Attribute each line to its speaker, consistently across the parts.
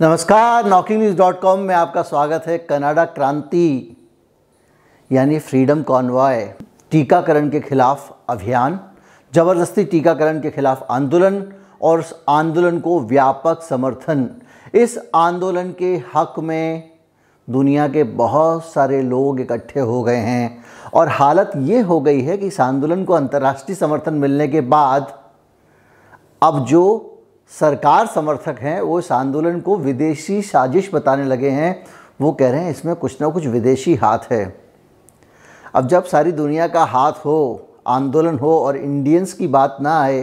Speaker 1: नमस्कार, NokingNews.com में आपका स्वागत है। कनाडा क्रांति यानी फ्रीडम कॉन्वॉय, टीकाकरण के खिलाफ अभियान, ज़बरदस्ती टीकाकरण के खिलाफ आंदोलन और उस आंदोलन को व्यापक समर्थन। इस आंदोलन के हक में दुनिया के बहुत सारे लोग इकट्ठे हो गए हैं और हालत ये हो गई है कि इस आंदोलन को अंतर्राष्ट्रीय समर्थन मिलने के बाद अब जो सरकार समर्थक हैं वो इस आंदोलन को विदेशी साजिश बताने लगे हैं। वो कह रहे हैं इसमें कुछ ना कुछ विदेशी हाथ है। अब जब सारी दुनिया का हाथ हो, आंदोलन हो और इंडियंस की बात ना आए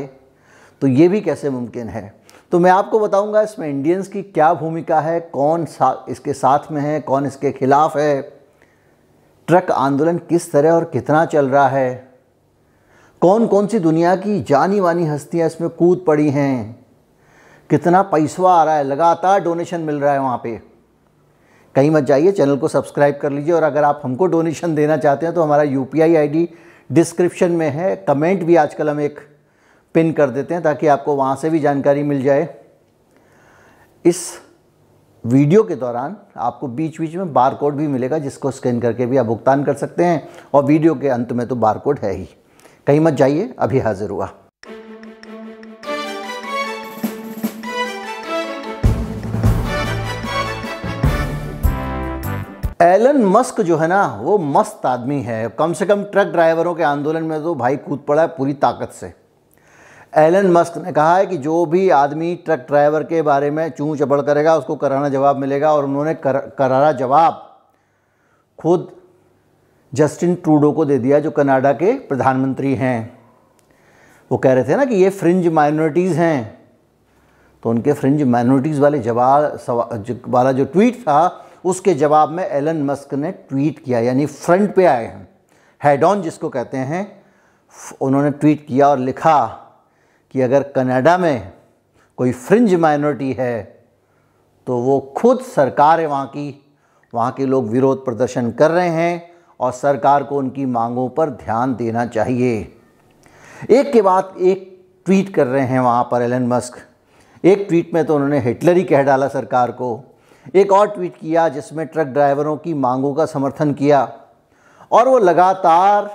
Speaker 1: तो ये भी कैसे मुमकिन है। तो मैं आपको बताऊंगा इसमें इंडियंस की क्या भूमिका है, कौन इसके साथ में है, कौन इसके खिलाफ है, ट्रक आंदोलन किस तरह और कितना चल रहा है, कौन कौन सी दुनिया की जानी मानी हस्तियाँ इसमें कूद पड़ी हैं, कितना पैसा आ रहा है, लगातार डोनेशन मिल रहा है वहाँ पे। कहीं मत जाइए, चैनल को सब्सक्राइब कर लीजिए और अगर आप हमको डोनेशन देना चाहते हैं तो हमारा UPI ID डिस्क्रिप्शन में है। कमेंट भी आजकल हम एक पिन कर देते हैं ताकि आपको वहाँ से भी जानकारी मिल जाए। इस वीडियो के दौरान आपको बीच बीच में बारकोड भी मिलेगा जिसको स्कैन करके भी आप भुगतान कर सकते हैं और वीडियो के अंत में तो बारकोड है ही। कहीं मत जाइए, अभी हाजिर हुआ। एलन मस्क जो है ना वो मस्त आदमी है। कम से कम ट्रक ड्राइवरों के आंदोलन में तो भाई कूद पड़ा है पूरी ताकत से। एलन मस्क ने कहा है कि जो भी आदमी ट्रक ड्राइवर के बारे में चूं चपड़ करेगा उसको करारा जवाब मिलेगा और उन्होंने करारा जवाब खुद जस्टिन ट्रूडो को दे दिया जो कनाडा के प्रधानमंत्री हैं। वो कह रहे थे ना कि ये फ्रिंज माइनॉरिटीज़ हैं, तो उनके फ्रिंज माइनॉरिटीज़ वाले जवाब वाला जो ट्वीट था उसके जवाब में एलन मस्क ने ट्वीट किया, यानी फ्रंट पे आए हैं, हेड ऑन जिसको कहते हैं। उन्होंने ट्वीट किया और लिखा कि अगर कनाडा में कोई फ्रिंज माइनॉरिटी है तो वो खुद सरकार है वहाँ के लोग विरोध प्रदर्शन कर रहे हैं और सरकार को उनकी मांगों पर ध्यान देना चाहिए। एक के बाद एक ट्वीट कर रहे हैं वहाँ पर एलन मस्क। एक ट्वीट में तो उन्होंने हिटलर ही कह डाला सरकार को। एक और ट्वीट किया जिसमें ट्रक ड्राइवरों की मांगों का समर्थन किया और वो लगातार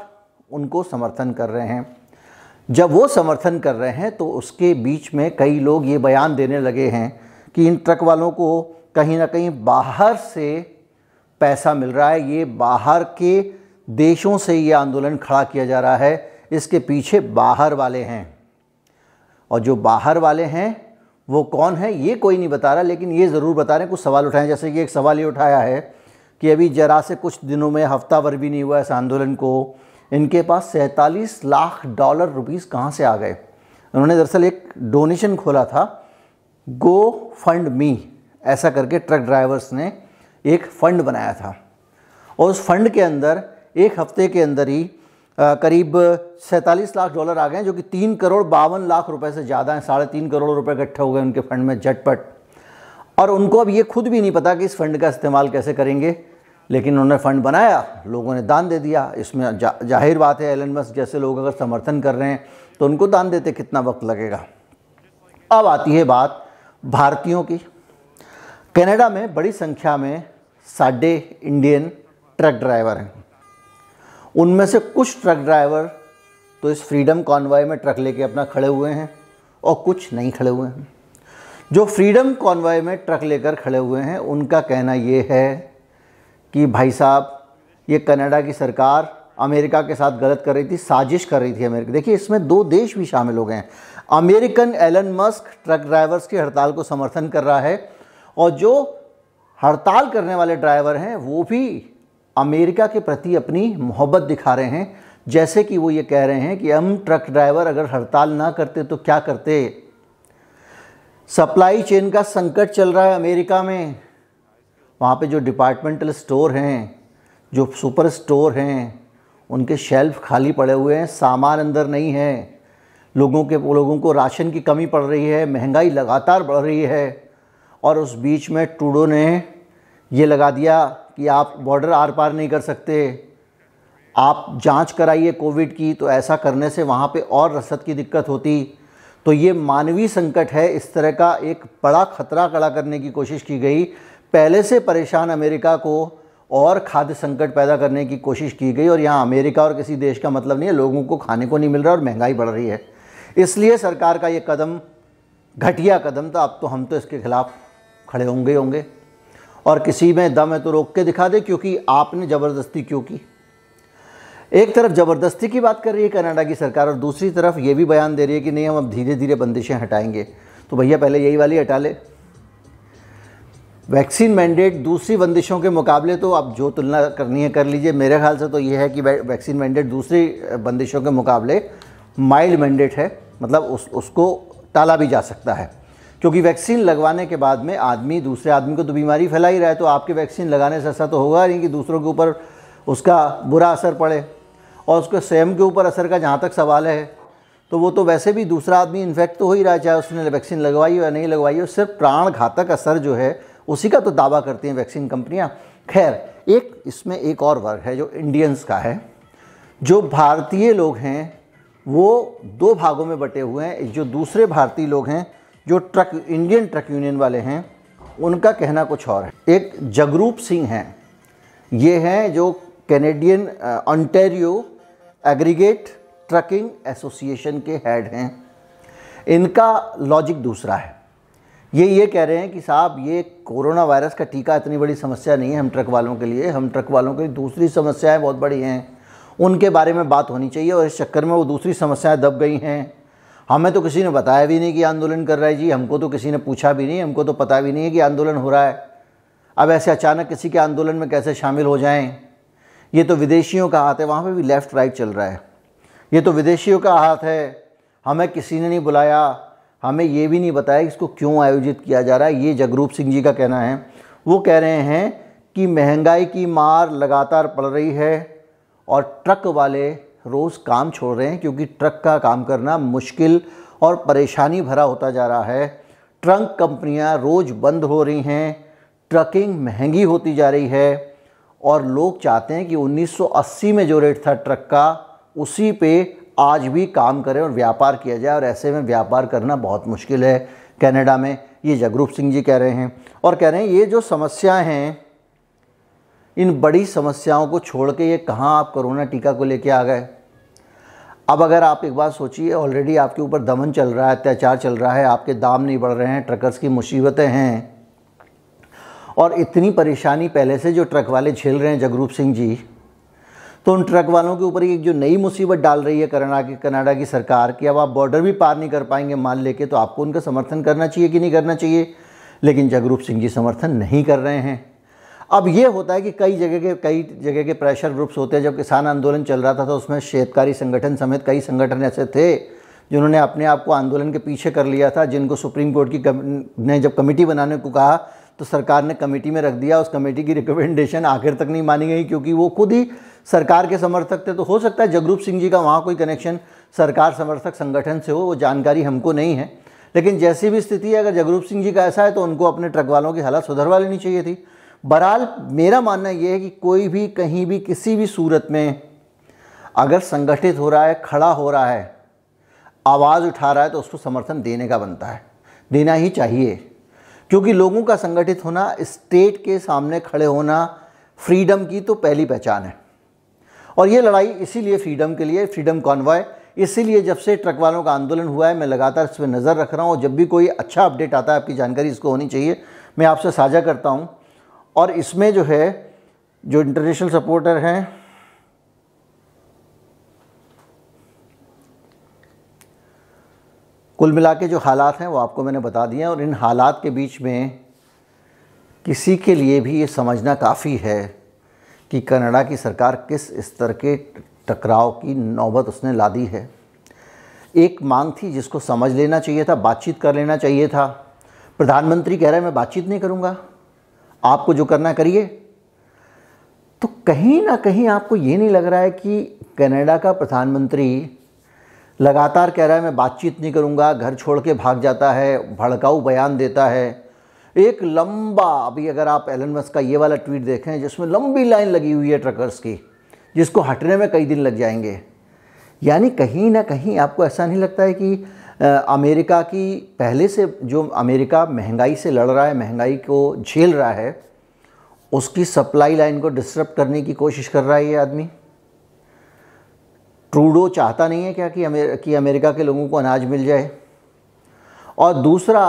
Speaker 1: उनको समर्थन कर रहे हैं। जब वो समर्थन कर रहे हैं तो उसके बीच में कई लोग ये बयान देने लगे हैं कि इन ट्रक वालों को कहीं ना कहीं बाहर से पैसा मिल रहा है, ये बाहर के देशों से ये आंदोलन खड़ा किया जा रहा है, इसके पीछे बाहर वाले हैं। और जो बाहर वाले हैं वो कौन है ये कोई नहीं बता रहा, लेकिन ये ज़रूर बता रहे हैं, कुछ सवाल उठाए। जैसे कि एक सवाल ये उठाया है कि अभी जरा से कुछ दिनों में, हफ्ता भर भी नहीं हुआ इस आंदोलन को, इनके पास 47 लाख रुपीस कहाँ से आ गए। उन्होंने दरअसल एक डोनेशन खोला था, गो फंड मी ऐसा करके ट्रक ड्राइवर्स ने एक फंड बनाया था और उस फंड के अंदर एक हफ्ते के अंदर ही करीब 47 लाख डॉलर आ गए, जो कि 3,52 रुपए से ज़्यादा हैं। 3.5 करोड़ रुपए इकट्ठे हो गए उनके फंड में झटपट। और उनको अब ये खुद भी नहीं पता कि इस फंड का इस्तेमाल कैसे करेंगे, लेकिन उन्होंने फ़ंड बनाया, लोगों ने दान दे दिया। इसमें जाहिर बात है एलन मस्क जैसे लोग अगर समर्थन कर रहे हैं तो उनको दान देते कितना वक्त लगेगा। अब आती है बात भारतीयों की। कनाडा में बड़ी संख्या में साढ़े इंडियन ट्रक ड्राइवर हैं। उनमें से कुछ ट्रक ड्राइवर तो इस फ्रीडम कॉन्वॉय में ट्रक लेके अपना खड़े हुए हैं और कुछ नहीं खड़े हुए हैं। जो फ्रीडम कॉन्वॉय में ट्रक लेकर खड़े हुए हैं उनका कहना ये है कि भाई साहब ये कनाडा की सरकार अमेरिका के साथ गलत कर रही थी, साजिश कर रही थी अमेरिका। देखिए इसमें दो देश भी शामिल हो गए हैं। American Elon Musk truck drivers की हड़ताल को समर्थन कर रहा है और जो हड़ताल करने वाले ड्राइवर हैं वो भी अमेरिका के प्रति अपनी मोहब्बत दिखा रहे हैं। जैसे कि वो ये कह रहे हैं कि हम ट्रक ड्राइवर अगर हड़ताल ना करते तो क्या करते। सप्लाई चेन का संकट चल रहा है अमेरिका में। वहाँ पे जो डिपार्टमेंटल स्टोर हैं, जो सुपर स्टोर हैं, उनके शेल्फ खाली पड़े हुए हैं, सामान अंदर नहीं है। लोगों को राशन की कमी पड़ रही है, महंगाई लगातार बढ़ रही है। और उस बीच में ट्रूडो ने ये लगा दिया कि आप बॉर्डर आर पार नहीं कर सकते, आप जांच कराइए कोविड की, तो ऐसा करने से वहाँ पे और रसद की दिक्कत होती। तो ये मानवीय संकट है। इस तरह का एक बड़ा खतरा खड़ा करने की कोशिश की गई। पहले से परेशान अमेरिका को और खाद्य संकट पैदा करने की कोशिश की गई, और यहाँ अमेरिका और किसी देश का मतलब नहीं है, लोगों को खाने को नहीं मिल रहा और महंगाई बढ़ रही है। इसलिए सरकार का ये कदम घटिया कदम था। अब तो हम तो इसके खिलाफ खड़े होंगे और किसी में दम है तो रोक के दिखा दे, क्योंकि आपने ज़बरदस्ती क्यों की। एक तरफ ज़बरदस्ती की बात कर रही है कनाडा की सरकार, और दूसरी तरफ ये भी बयान दे रही है कि नहीं, हम अब धीरे धीरे बंदिशें हटाएंगे। तो भैया पहले यही वाली हटा ले। वैक्सीन मैंडेट दूसरी बंदिशों के मुकाबले, तो अब जो तुलना करनी है कर लीजिए। मेरे ख्याल से तो ये है कि वैक्सीन मैंडेट दूसरी बंदिशों के मुकाबले माइल्ड मैंडेट है, मतलब उसको टाला भी जा सकता है। क्योंकि वैक्सीन लगवाने के बाद में आदमी दूसरे आदमी को तो बीमारी फैला ही रहा है, तो आपके वैक्सीन लगाने से ऐसा तो होगा नहीं कि दूसरों के ऊपर उसका बुरा असर पड़े। और उसके स्वयं के ऊपर असर का जहाँ तक सवाल है, तो वो तो वैसे भी दूसरा आदमी इन्फेक्ट तो हो ही रहा है, चाहे उसने वैक्सीन लगवाई हो या नहीं लगवाई हो। सिर्फ प्राण घातक असर जो है उसी का तो दावा करती हैं वैक्सीन कंपनियां। खैर, एक इसमें एक और वर्ग है जो इंडियंस का है। जो भारतीय लोग हैं वो दो भागों में बटे हुए हैं। जो दूसरे भारतीय लोग हैं, जो इंडियन ट्रक यूनियन वाले हैं, उनका कहना कुछ और है। एक जगरूप सिंह हैं, ये हैं जो Canadian Ontario aggregate trucking association के हेड हैं। इनका लॉजिक दूसरा है। ये कह रहे हैं कि साहब, ये कोरोना वायरस का टीका इतनी बड़ी समस्या नहीं है हम ट्रक वालों के लिए। हम ट्रक वालों के लिए दूसरी समस्याएं बहुत बड़ी हैं, उनके बारे में बात होनी चाहिए, और इस चक्कर में वो दूसरी समस्याएं दब गई हैं। हमें तो किसी ने बताया भी नहीं कि आंदोलन कर रहा है जी, हमको तो किसी ने पूछा भी नहीं, हमको तो पता भी नहीं है कि आंदोलन हो रहा है। अब ऐसे अचानक किसी के आंदोलन में कैसे शामिल हो जाएं? ये तो विदेशियों का हाथ है। वहाँ पे भी लेफ़्ट राइट चल रहा है। ये तो विदेशियों का हाथ है। हमें किसी ने नहीं बुलाया, हमें ये भी नहीं बताया कि इसको क्यों आयोजित किया जा रहा है। ये जगरूप सिंह जी का कहना है। वो कह रहे हैं कि महंगाई की मार लगातार पड़ रही है और ट्रक वाले रोज़ काम छोड़ रहे हैं, क्योंकि ट्रक का काम करना मुश्किल और परेशानी भरा होता जा रहा है। ट्रक कंपनियां रोज़ बंद हो रही हैं, ट्रकिंग महंगी होती जा रही है, और लोग चाहते हैं कि 1980 में जो रेट था ट्रक का, उसी पे आज भी काम करें और व्यापार किया जाए। और ऐसे में व्यापार करना बहुत मुश्किल है कनाडा में। ये जगरूप सिंह जी कह रहे हैं, और कह रहे हैं ये जो समस्याएं हैं, इन बड़ी समस्याओं को छोड़ के ये कहाँ आप कोरोना टीका को लेके आ गए। अब अगर आप एक बात सोचिए, ऑलरेडी आपके ऊपर दमन चल रहा है, अत्याचार चल रहा है, आपके दाम नहीं बढ़ रहे हैं, ट्रकर्स की मुसीबतें हैं, और इतनी परेशानी पहले से जो ट्रक वाले झेल रहे हैं जगरूप सिंह जी, तो उन ट्रक वालों के ऊपर एक जो नई मुसीबत डाल रही है कनाडा की सरकार कि अब आप बॉर्डर भी पार नहीं कर पाएंगे माल लेके, तो आपको उनका समर्थन करना चाहिए कि नहीं करना चाहिए। लेकिन जगरूप सिंह जी समर्थन नहीं कर रहे हैं। अब ये होता है कि कई जगह के प्रेशर ग्रुप्स होते हैं। जब किसान आंदोलन चल रहा था तो उसमें शेतकारी संगठन समेत कई संगठन ऐसे थे जिन्होंने अपने आप को आंदोलन के पीछे कर लिया था, जिनको सुप्रीम कोर्ट ने जब कमेटी बनाने को कहा तो सरकार ने कमेटी में रख दिया। उस कमेटी की रिकमेंडेशन आखिर तक नहीं मानी गई, क्योंकि वो खुद ही सरकार के समर्थक थे। तो हो सकता है जगरूप सिंह जी का वहाँ कोई कनेक्शन सरकार समर्थक संगठन से हो, वो जानकारी हमको नहीं है। लेकिन जैसी भी स्थिति है, अगर जगरूप सिंह जी का ऐसा है तो उनको अपने ट्रक वालों की हालत सुधरवा लेनी चाहिए थी। बहरहाल मेरा मानना ये है कि कोई भी कहीं भी किसी भी सूरत में अगर संगठित हो रहा है, खड़ा हो रहा है, आवाज़ उठा रहा है, तो उसको समर्थन देने का बनता है, देना ही चाहिए। क्योंकि लोगों का संगठित होना, स्टेट के सामने खड़े होना फ्रीडम की तो पहली पहचान है। और ये लड़ाई इसीलिए फ्रीडम के लिए, फ्रीडम कॉन्वॉय, इसीलिए जब से ट्रक वालों का आंदोलन हुआ है मैं लगातार इस पर नज़र रख रहा हूँ। जब भी कोई अच्छा अपडेट आता है, आपकी जानकारी इसको होनी चाहिए, मैं आपसे साझा करता हूँ। और इसमें जो है, जो इंटरनेशनल सपोर्टर हैं, कुल मिला के जो हालात हैं वो आपको मैंने बता दिए हैं। और इन हालात के बीच में किसी के लिए भी ये समझना काफ़ी है कि कनाडा की सरकार किस स्तर के टकराव की नौबत उसने ला दी है। एक मांग थी जिसको समझ लेना चाहिए था, बातचीत कर लेना चाहिए था। प्रधानमंत्री कह रहा है मैं बातचीत नहीं करूँगा, आपको जो करना करिए। तो कहीं ना कहीं आपको ये नहीं लग रहा है कि कनाडा का प्रधानमंत्री लगातार कह रहा है मैं बातचीत नहीं करूँगा, घर छोड़ के भाग जाता है, भड़काऊ बयान देता है। एक लंबा, अभी अगर आप एलन मस्क का ये वाला ट्वीट देखें जिसमें लंबी लाइन लगी हुई है ट्रकर्स की, जिसको हटने में कई दिन लग जाएंगे। यानी कहीं ना कहीं आपको ऐसा नहीं लगता है कि अमेरिका की पहले से जो अमेरिका महंगाई से लड़ रहा है, महंगाई को झेल रहा है, उसकी सप्लाई लाइन को डिस्टर्ब करने की कोशिश कर रहा है ये आदमी। ट्रूडो चाहता नहीं है क्या कि अमेरिका के लोगों को अनाज मिल जाए। और दूसरा,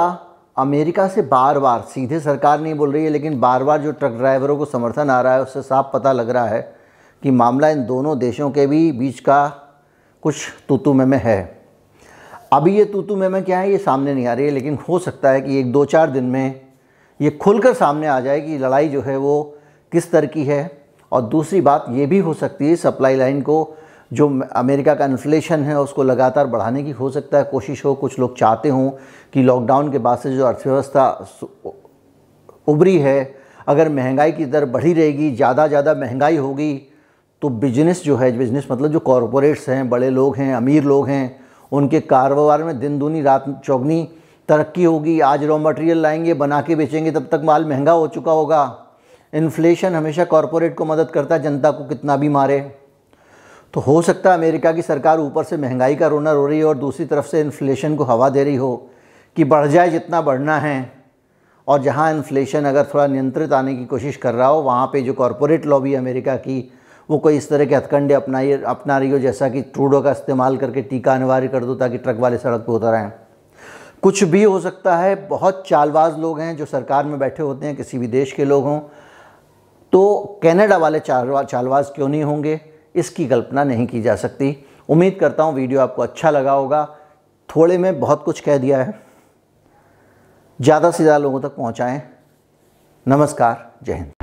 Speaker 1: अमेरिका से बार बार, सीधे सरकार नहीं बोल रही है लेकिन बार बार जो ट्रक ड्राइवरों को समर्थन आ रहा है उससे साफ पता लग रहा है कि मामला इन दोनों देशों के भी बीच का कुछ तूतू में है। अभी ये तूतू में क्या है ये सामने नहीं आ रही है, लेकिन हो सकता है कि 1-2-4 दिन में ये खुलकर सामने आ जाए कि लड़ाई जो है वो किस तरह की है। और दूसरी बात ये भी हो सकती है, सप्लाई लाइन को, जो अमेरिका का इन्फ्लेशन है उसको लगातार बढ़ाने की हो सकता है कोशिश हो। कुछ लोग चाहते हों कि लॉकडाउन के बाद से जो अर्थव्यवस्था उभरी है, अगर महंगाई की दर बढ़ी रहेगी, ज़्यादा महंगाई होगी, तो बिजनेस जो है, बिजनेस मतलब जो कॉरपोरेट्स हैं, बड़े लोग हैं, अमीर लोग हैं, उनके कारोबार में दिन दूनी रात चौगनी तरक्की होगी। आज रॉ मटेरियल लाएंगे, बना के बेचेंगे, तब तक माल महंगा हो चुका होगा। इन्फ्लेशन हमेशा कॉरपोरेट को मदद करता है, जनता को कितना भी मारे। तो हो सकता है अमेरिका की सरकार ऊपर से महंगाई का रोना रो रही है और दूसरी तरफ से इन्फ्लेशन को हवा दे रही हो कि बढ़ जाए जितना बढ़ना है। और जहां इन्फ्लेशन अगर थोड़ा नियंत्रित आने की कोशिश कर रहा हो, वहाँ पे जो कॉरपोरेट लॉबी अमेरिका की, वो कोई इस तरह के हथकंडे अपना रही हो, जैसा कि ट्रूडो का इस्तेमाल करके टीका अनिवार्य कर दो ताकि ट्रक वाले सड़क पर उतर आएँ। कुछ भी हो सकता है। बहुत चालबाज लोग हैं जो सरकार में बैठे होते हैं, किसी भी देश के लोग हों, तो कनाडा वाले चालबाज क्यों नहीं होंगे, इसकी कल्पना नहीं की जा सकती। उम्मीद करता हूँ वीडियो आपको अच्छा लगा होगा। थोड़े में बहुत कुछ कह दिया है, ज़्यादा से ज़्यादा लोगों तक पहुँचाएँ। नमस्कार, जय हिंद।